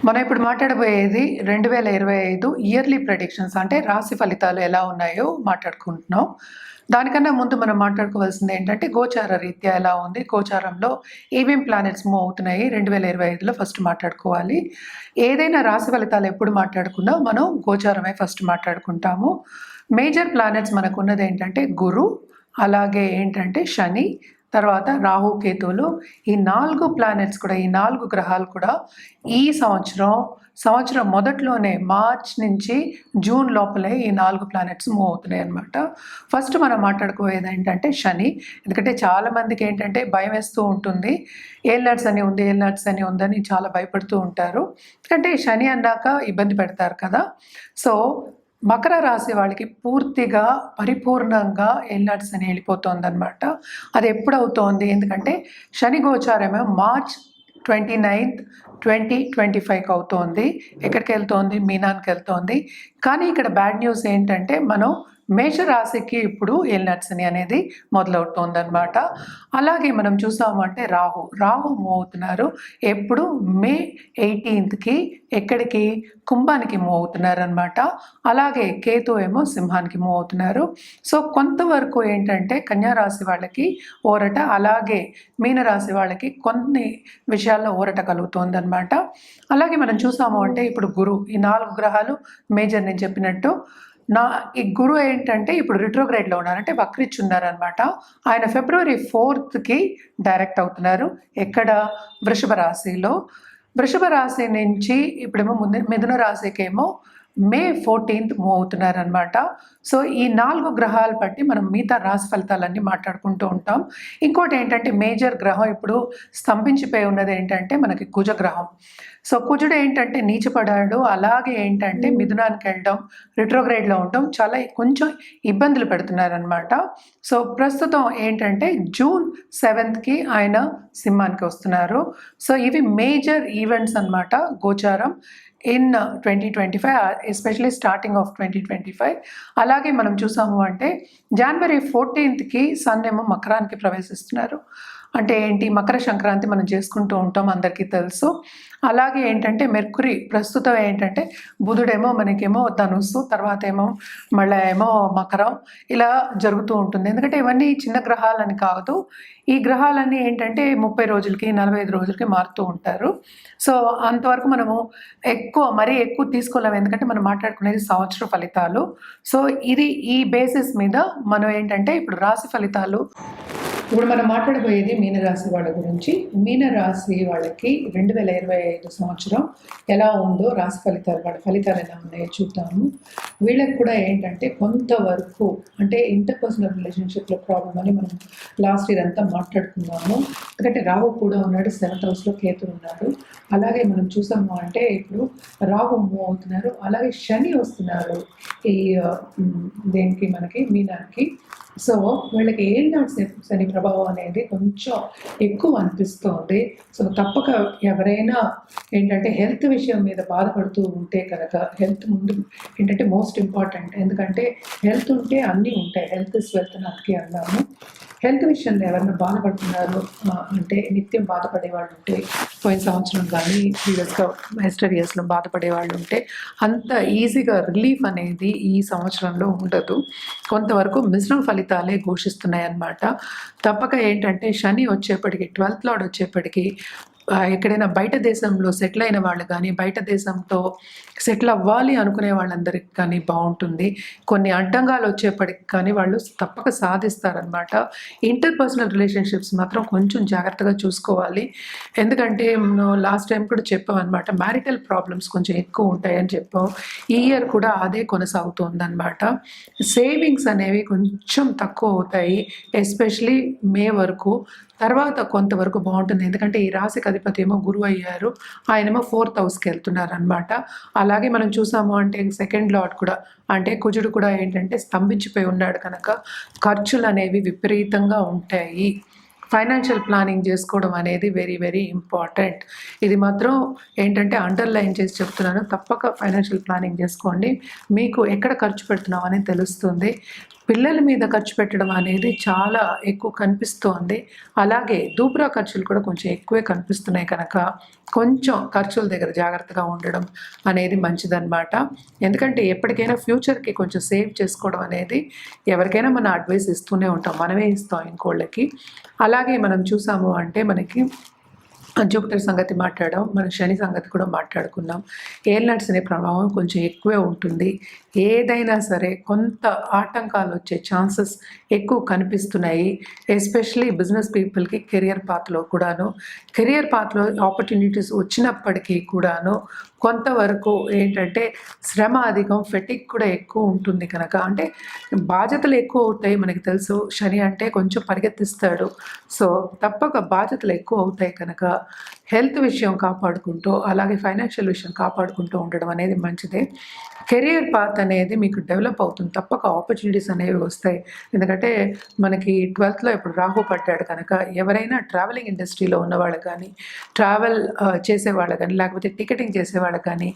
మనం ఇప్పుడు మాట్లాడబోయేది 2025 yearly predictions అంటే రాశి ఫలితాలు ఎలా ఉన్నాయో మాట్లాడుకుంటున్నాం. దానికన్నా ముందు మనం మాట్లాడుకోవాల్సింది ఏంటంటే గోచార రీత్యా ఎలా ఉంది, గోచారంలో ఏమేం ప్లానెట్స్ మూవ్ అవుతున్నాయి 2025లో ఫస్ట్ మాట్లాడుకోవాలి. ఏదైనా రాశి ఫలితాలు ఎప్పుడు మాట్లాడుకున్నా మనం గోచారమే ఫస్ట్ మాట్లాడుకుంటాము. మేజర్ ప్లానెట్స్ మనకున్నది ఏంటంటే గురు, అలాగే ఏంటంటే శని, తర్వాత రాహు కేతువులు. ఈ 4 ప్లానెట్స్ కూడా, ఈ 4 గ్రహాలు కూడా ఈ సంవత్సరం మొదట్లోనే మార్చ్ నుంచి జూన్ లోపలే ఈ 4 ప్లానెట్స్ మూవ్ అవుతున్నాయి అనమాట. ఫస్ట్ మనం మాట్లాడుకోయేది ఏంటంటే శని. ఎందుకంటే చాలామందికి ఏంటంటే భయం వేస్తూ ఉంటుంది, ఏలినాడ్స్ అని ఉంది, ఏలినాడ్స్ అని ఉందని చాలా భయపడుతూ ఉంటారు. ఎందుకంటే శని అన్నాక ఇబ్బంది పెడతారు కదా. సో మకర రాశి వాళ్ళకి పూర్తిగా పరిపూర్ణంగా ఏలినాడ్స్ అని వెళ్ళిపోతుందన్నమాట. అది ఎప్పుడవుతోంది, ఎందుకంటే శని గోచారమేమో మార్చ్ 29, 2025కి అవుతోంది. ఎక్కడికి వెళ్తోంది? మీనానికి వెళ్తోంది. కానీ ఇక్కడ బ్యాడ్ న్యూస్ ఏంటంటే మనం మేషరాశికి ఇప్పుడు ఏలినాడ్సని అనేది మొదలవుతోందనమాట. అలాగే మనం చూసాము అంటే రాహు మూవ్ అవుతున్నారు. ఎప్పుడు మే 18కి ఎక్కడికి? కుంభానికి మూవ్ అవుతున్నారు అనమాట. అలాగే కేతు ఏమో సింహానికి మూవ్ అవుతున్నారు. సో కొంతవరకు ఏంటంటే కన్యా రాశి వాళ్ళకి ఊరట, అలాగే మీనరాశి వాళ్ళకి కొన్ని విషయాల్లో ఊరట కలుగుతోంది అనమాట. అలాగే మనం చూసాము అంటే ఇప్పుడు గురు, ఈ 4 గ్రహాలు మేజర్ నేను చెప్పినట్టు. ఈ గురు ఏంటంటే ఇప్పుడు రిట్రోగ్రేడ్లో ఉన్నారు, అంటే వక్రించి ఉన్నారనమాట. ఆయన ఫిబ్రవరి 4కి డైరెక్ట్ అవుతున్నారు. ఎక్కడ? వృషభ రాశిలో. వృషభ రాశి నుంచి ఇప్పుడేమో మిథున రాశికేమో మే 14th మూవ్ అవుతున్నారనమాట. సో ఈ 4 గ్రహాలు బట్టి మనం మిగతా రాశి ఫలితాలన్నీ మాట్లాడుకుంటూ ఉంటాం. ఇంకోటి ఏంటంటే మేజర్ గ్రహం ఇప్పుడు స్తంభించిపోయి ఉన్నది ఏంటంటే మనకి కుజగ్రహం. సో కుజుడు ఏంటంటే నీచపడాడు, అలాగే ఏంటంటే మిథునానికి వెళ్ళడం, రిట్రోగ్రేడ్లో ఉండడం చాలా కొంచెం ఇబ్బందులు పెడుతున్నారనమాట. సో ప్రస్తుతం ఏంటంటే జూన్ 7కి ఆయన సింహానికి వస్తున్నారు. సో ఇవి మేజర్ ఈవెంట్స్ అనమాట గోచారం ఇన్ 2025, ఎస్పెషలీ స్టార్టింగ్ ఆఫ్ 2025. అలాగే మనం చూసాము అంటే జనవరి 14కి సన్ ఏమో మకరానికి ప్రవేశిస్తున్నారు. అంటే ఏంటి? మకర సంక్రాంతి మనం చేసుకుంటూ ఉంటాం, అందరికీ తెలుసు. అలాగే ఏంటంటే మెర్కురీ ప్రస్తుతం ఏంటంటే బుధుడేమో మనకేమో ధనుస్సు, తర్వాత ఏమో మళ్ళీ ఏమో మకరం, ఇలా జరుగుతూ ఉంటుంది. ఎందుకంటే ఇవన్నీ చిన్న గ్రహాలని కాదు, ఈ గ్రహాలన్నీ ఏంటంటే 30 రోజులకి 45 రోజులకి మారుతూ ఉంటారు. సో అంతవరకు మనము మరీ ఎక్కువ తీసుకోలేము, ఎందుకంటే మనం మాట్లాడుకునేది సంవత్సర ఫలితాలు. సో ఇది ఈ బేసిస్ మీద మనం ఏంటంటే ఇప్పుడు రాశి ఫలితాలు. ఇప్పుడు మనం మాట్లాడబోయేది మీనరాశి వాళ్ళ గురించి. మీనరాశి వాళ్ళకి 2025 సంవత్సరం ఎలా ఉందో, రాశి ఫలితాలు, వాళ్ళ ఫలితాలు ఎలా ఉన్నాయో చూద్దాము. వీళ్ళకి కూడా ఏంటంటే కొంతవరకు అంటే ఇంటర్పర్సనల్ రిలేషన్షిప్లో ప్రాబ్లం అని మనం లాస్ట్ ఇయర్ అంతా మాట్లాడుకున్నాము. ఎందుకంటే రాహు కూడా ఉన్నాడు, 7th హౌస్లో కేతు ఉన్నాడు. అలాగే మనం చూసాము అంటే ఇప్పుడు రాహు మూవ్ అవుతున్నారు, అలాగే శని వస్తున్నారు ఈ దేనికి? మనకి మీనానికి. సో వీళ్ళకి ఏలినాటి శని ప్రభావం అనేది కొంచెం ఎక్కువ అనిపిస్తుంది. సో తప్పక ఎవరైనా ఏంటంటే హెల్త్ విషయం మీద బాధపడుతూ ఉంటే కనుక, హెల్త్ ముందు ఏంటంటే మోస్ట్ ఇంపార్టెంట్. ఎందుకంటే హెల్త్ ఉంటే అన్నీ ఉంటాయి, హెల్త్ ఇస్ వెల్త్ అని అందుకే అన్నాము. హెల్త్ విషయంలో ఎవరైనా బాధపడుతున్నారు అంటే, నిత్యం బాధపడే వాళ్ళు ఉంటే, పోయిన సంవత్సరం కానీ ప్రీవియస్గా మాస్టర్ ఇయర్స్లో బాధపడే వాళ్ళు ఉంటే అంత ఈజీగా రిలీఫ్ అనేది ఈ సంవత్సరంలో ఉండదు. కొంతవరకు మిశ్రమ ఫలితాలే ఘోషిస్తున్నాయి అన్నమాట. తప్పక ఏంటంటే శని వచ్చేప్పటికి, 12th లార్డ్ వచ్చేప్పటికి ఎక్కడైనా బయట దేశంలో సెటిల్ అయిన వాళ్ళు కానీ, బయట దేశంతో సెటిల్ అవ్వాలి అనుకునే వాళ్ళందరికీ కానీ బాగుంటుంది. కొన్ని అడ్డంగాలు వచ్చేప్పటికి కానీ వాళ్ళు తప్పక సాధిస్తారనమాట. ఇంటర్పర్సనల్ రిలేషన్షిప్స్ మాత్రం కొంచెం జాగ్రత్తగా చూసుకోవాలి. ఎందుకంటే లాస్ట్ టైం కూడా చెప్పాం అనమాట, మ్యారిటల్ ప్రాబ్లమ్స్ కొంచెం ఎక్కువ ఉంటాయని చెప్పాం. ఈ ఇయర్ కూడా అదే కొనసాగుతుంది అనమాట. సేవింగ్స్ అనేవి కొంచెం తక్కువ అవుతాయి, ఎస్పెషలీ మే వరకు. తర్వాత కొంతవరకు బాగుంటుంది, ఎందుకంటే ఈ రాశికి అధిపతి ఏమో గురువు అయ్యారు, ఆయనేమో 4th హౌస్కి వెళ్తున్నారు అనమాట. అలాగే మనం చూసాము అంటే 2nd లార్డ్ కూడా, అంటే కుజుడు కూడా ఏంటంటే స్తంభించిపోయి ఉన్నాడు కనుక ఖర్చులు అనేవి విపరీతంగా ఉంటాయి. ఫైనాన్షియల్ ప్లానింగ్ చేసుకోవడం అనేది వెరీ వెరీ ఇంపార్టెంట్. ఇది మాత్రం ఏంటంటే అండర్లైన్ చేసి చెప్తున్నాను, తప్పక ఫైనాన్షియల్ ప్లానింగ్ చేసుకోండి. మీకు ఎక్కడ ఖర్చు పెడుతున్నాం అనేది తెలుస్తుంది. పిల్లల మీద ఖర్చు పెట్టడం అనేది చాలా ఎక్కువ కనిపిస్తోంది. అలాగే దూబ్రా ఖర్చులు కూడా కొంచెం ఎక్కువే కనిపిస్తున్నాయి కనుక, కొంచెం ఖర్చుల దగ్గర జాగ్రత్తగా ఉండడం అనేది మంచిదనమాట. ఎందుకంటే ఎప్పటికైనా ఫ్యూచర్‌కి కొంచెం సేవ్ చేసుకోవడం అనేది ఎవరికైనా మనం అడ్వైస్ ఇస్తూనే ఉంటాం. మనమే ఇస్తాం ఇంకోళ్ళకి. అలాగే మనం చూసాము అంటే మనకి జూపిటర్ సంగతి మాట్లాడాం. మన శని సంగతి కూడా మాట్లాడుకున్నాం. ఏలినాటి శని ప్రభావం కొంచెం ఎక్కువే ఉంటుంది. ఏదైనా సరే కొంత ఆటంకాలు వచ్చే ఛాన్సెస్ ఎక్కువ కనిపిస్తున్నాయి. ఎస్పెషల్లీ బిజినెస్ పీపుల్‌కి కెరియర్ పాత్‌లో కూడాను. కెరియర్ పాత్‌లో ఆపర్చునిటీస్ వచ్చినప్పటికీ కూడాను కొంతవరకు ఏంటంటే శ్రమ అధికం, ఫెటిగ్ కూడా ఎక్కువ ఉంటుంది కనుక, అంటే బాధ్యతలు ఎక్కువ అవుతాయి. మనకి తెలుసు శని అంటే కొంచెం పరిగెత్తిస్తాడు. సో, తప్పక బాధ్యతలు ఎక్కువ అవుతాయి కనుక హెల్త్ విషయం కాపాడుకుంటూ, అలాగే ఫైనాన్షియల్ విషయం కాపాడుకుంటూ ఉండడం అనేది మంచిదే. కెరియర్ పాత్ అనేది మీకు డెవలప్ అవుతుంది. తప్పక ఆపర్చునిటీస్ అనేవి వస్తాయి. ఎందుకంటే మనకి 12థ్‌లో ఇప్పుడు రాహు పడ్డాడు కనుక, ఎవరైనా ట్రావెలింగ్ ఇండస్ట్రీలో ఉన్నవాళ్ళు కానీ, ట్రావెల్ చేసేవాళ్ళు కానీ, లేకపోతే టికెటింగ్ చేసేవాళ్ళకి కానీ,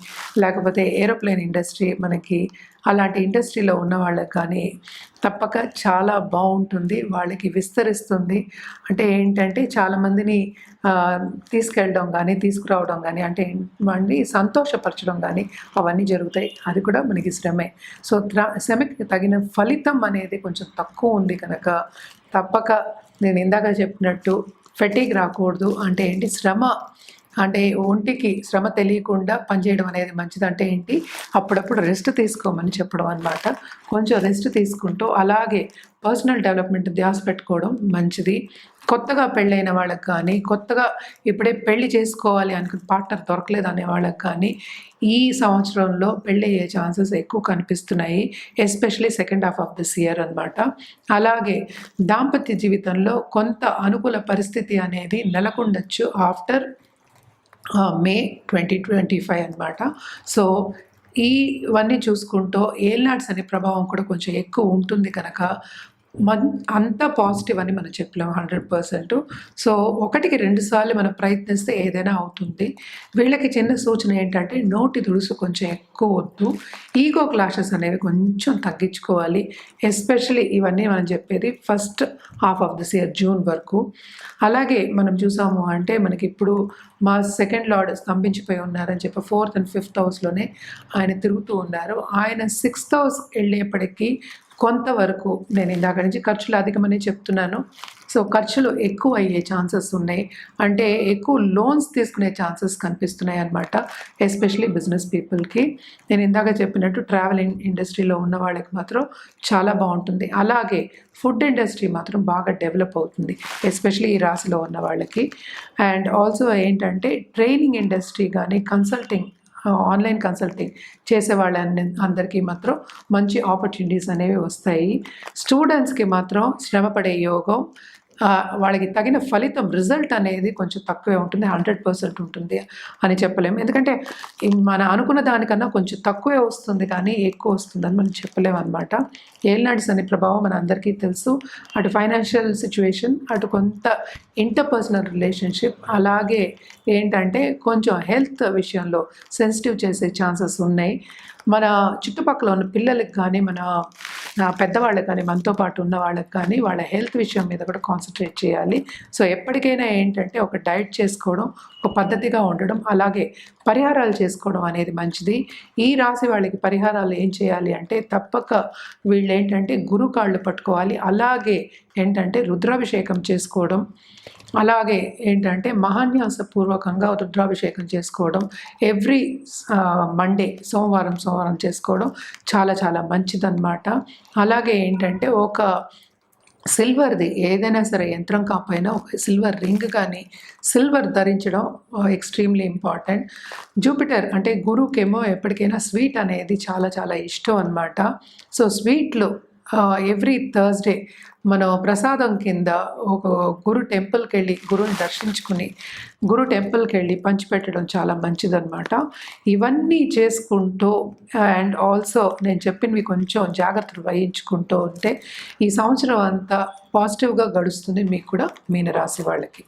లేకపోతే ఏరోప్లేన్ ఇండస్ట్రీ మనకి అలాంటి ఇండస్ట్రీలో ఉన్న వాళ్ళకి కానీ తప్పక చాలా బాగుంటుంది. వాళ్ళకి విస్తరిస్తుంది. అంటే ఏంటంటే చాలామందిని తీసుకెళ్ళడం కానీ, తీసుకురావడం కానీ, అంటే వాడిని సంతోషపరచడం కానీ అవన్నీ జరుగుతాయి. అది కూడా మనకి శ్రమే. సో, శ్రమకి తగిన ఫలితం అనేది కొంచెం తక్కువ ఉంది కనుక, తప్పక నేను ఇందాక చెప్పినట్టు ఫెటీగ్ రాకూడదు. అంటే ఏంటి, శ్రమ అంటే ఒంటికి శ్రమ తెలియకుండా పనిచేయడం అనేది మంచిది. అంటే ఏంటి, అప్పుడప్పుడు రెస్ట్ తీసుకోమని చెప్పడం అనమాట. కొంచెం రెస్ట్ తీసుకుంటూ అలాగే పర్సనల్ డెవలప్మెంట్ ధ్యాస పెట్టుకోవడం మంచిది. కొత్తగా పెళ్ళైన వాళ్ళకి కానీ, కొత్తగా ఇప్పుడే పెళ్లి చేసుకోవాలి అనుకున్న పార్ట్నర్ దొరకలేదు అనే వాళ్ళకి కానీ ఈ సంవత్సరంలో పెళ్ళి అయ్యే ఛాన్సెస్ ఎక్కువ కనిపిస్తున్నాయి. Especially second half of this year అనమాట. అలాగే దాంపత్య జీవితంలో కొంత అనుకూల పరిస్థితి అనేది నెలకొండొచ్చు ఆఫ్టర్ మే 2025 అనమాట. సో, ఇవన్నీ చూసుకుంటూ ఏలినాటి శని ప్రభావం కూడా కొంచెం ఎక్కువ ఉంటుంది కనుక అంతా పాజిటివ్ అని మనం చెప్పలేము 100%. సో, 1కి 2 సార్లు మనం ప్రయత్నిస్తే ఏదైనా అవుతుంది. వీళ్ళకి చిన్న సూచన ఏంటంటే నోటి దుడుసు కొంచెం ఎక్కువ వద్దు. ఈగో క్లాషెస్ అనేవి కొంచెం తగ్గించుకోవాలి. ఎస్పెషల్లీ ఇవన్నీ మనం చెప్పేది first half of this year June వరకు. అలాగే మనం చూసాము అంటే మనకి ఇప్పుడు మా సెకండ్ లార్డ్ స్తంభించిపోయి ఉన్నారని చెప్పి 4th and 5th హౌస్‌లోనే ఆయన తిరుగుతూ ఉన్నారు. ఆయన 6th హౌస్ వెళ్ళేప్పటికీ కొంతవరకు నేను ఇందాక నుంచి ఖర్చులు అధికమని చెప్తున్నాను. సో, ఖర్చులు ఎక్కువ అయ్యే ఛాన్సెస్ ఉన్నాయి. అంటే ఎక్కువ లోన్స్ తీసుకునే ఛాన్సెస్ కనిపిస్తున్నాయి అనమాట. ఎస్పెషల్లీ బిజినెస్ పీపుల్‌కి. నేను ఇందాక చెప్పినట్టు ట్రావెలింగ్ ఇండస్ట్రీలో ఉన్న వాళ్ళకి మాత్రం చాలా బాగుంటుంది. అలాగే ఫుడ్ ఇండస్ట్రీ మాత్రం బాగా డెవలప్ అవుతుంది. ఎస్పెషల్లీ ఈ రాశిలో ఉన్న వాళ్ళకి. అండ్ ఆల్సో ఏంటంటే ట్రైనింగ్ ఇండస్ట్రీ కానీ, కన్సల్టింగ్ ఆన్లైన్ కన్సల్టింగ్ చేసే అందరికీ మాత్రం మంచి ఆపర్చునిటీస్ అనేవి వస్తాయి. స్టూడెంట్స్కి మాత్రం శ్రమపడే యోగం, వాళ్ళకి తగిన ఫలితం రిజల్ట్ అనేది కొంచెం తక్కువే ఉంటుంది. 100% ఉంటుంది అని చెప్పలేము. ఎందుకంటే మన అనుకున్న దానికన్నా కొంచెం తక్కువే వస్తుంది కానీ ఎక్కువ వస్తుందని మనం చెప్పలేము అనమాట. ఏలినాటి శని ప్రభావం మన అందరికీ తెలుసు. అటు ఫైనాన్షియల్ సిచ్యువేషన్, అటు కొంత ఇంటర్పర్సనల్ రిలేషన్షిప్, అలాగే ఏంటంటే కొంచెం హెల్త్ విషయంలో సెన్సిటివ్ చేసే ఛాన్సెస్ ఉన్నాయి. మన చుట్టుపక్కల ఉన్న పిల్లలకి కానీ, మన పెద్దవాళ్ళకి కానీ, మనతో పాటు ఉన్న వాళ్ళకి కానీ వాళ్ళ హెల్త్ విషయం మీద కూడా కాన్సన్ట్రేట్ చేయాలి. సో, ఎప్పటికైనా ఏంటంటే ఒక డైట్ చేసుకోవడం, ఒక పద్ధతిగా ఉండడం, అలాగే పరిహారాలు చేసుకోవడం అనేది మంచిది. ఈ రాశి వాళ్ళకి పరిహారాలు ఏం చేయాలి అంటే తప్పక వీళ్ళు ఏంటంటే గురు కాళ్ళు పట్టుకోవాలి. అలాగే ఏంటంటే రుద్రాభిషేకం చేసుకోవడం, అలాగే ఏంటంటే మహాన్యాసపూర్వకంగా రుద్రాభిషేకం చేసుకోవడం, ఎవ్రీ మండే సోమవారం చేసుకోవడం చాలా చాలా మంచిదన్నమాట. అలాగే ఏంటంటే ఒక సిల్వర్ది ఏదైనా సరే యంత్రం కాకపోయినా ఒక సిల్వర్ రింగ్ కానీ, సిల్వర్ ధరించడం ఎక్స్ట్రీమ్లీ ఇంపార్టెంట్. జూపిటర్ అంటే గురువుకేమో ఎప్పటికైనా స్వీట్ అనేది చాలా చాలా ఇష్టం అనమాట. సో, స్వీట్లు ఎవ్రీ థర్స్డే మనం ప్రసాదం కింద ఒక గురు టెంపుల్కి వెళ్ళి గురువుని దర్శించుకుని గురు టెంపుల్కి వెళ్ళి పంచిపెట్టడం చాలా మంచిదన్నమాట. ఇవన్నీ చేసుకుంటూ అండ్ ఆల్సో నేను చెప్పినవి కొంచెం జాగ్రత్తలు వహించుకుంటూ ఉంటే ఈ సంవత్సరం అంతా పాజిటివ్గా గడుస్తుంది మీకు కూడా, మీనరాశి వాళ్ళకి.